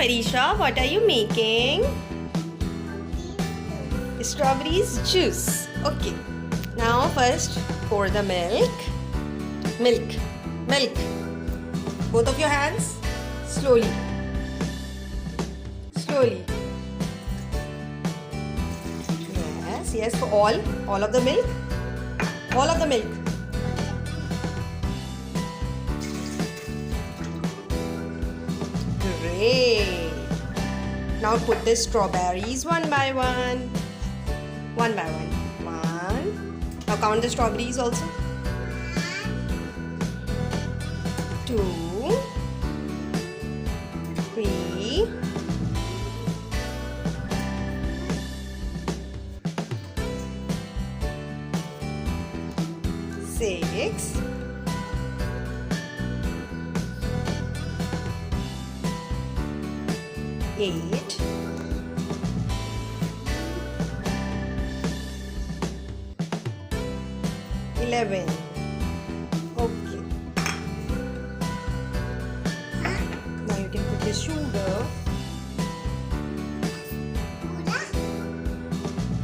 Parisha, what are you making? Strawberries juice. Okay. Now first pour the milk. Milk. Milk. Both of your hands. Slowly. Slowly. Yes, yes, for all of the milk. All of the milk. Great. Now put the strawberries one by one. One by one. One. Now count the strawberries also. 2, 3, 6, 8, 11. Okay. Now you can put the sugar.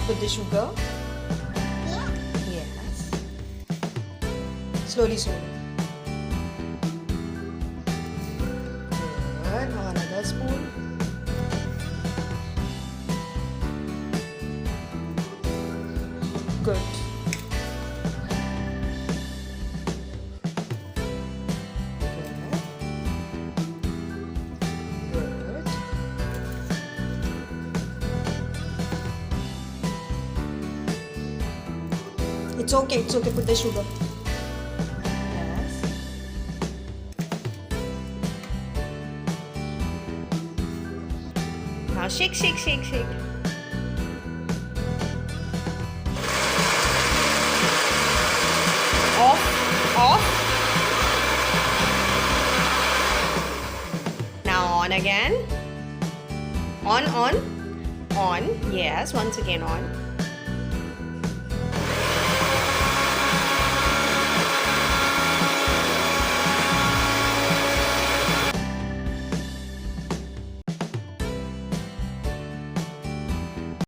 Put the sugar. Yes. Slowly, slowly. Good. Now another spoon. Good. It's okay, put the sugar. Yes. Now shake, shake, shake, shake. Off, off. Now on again. On. Yes, once again on.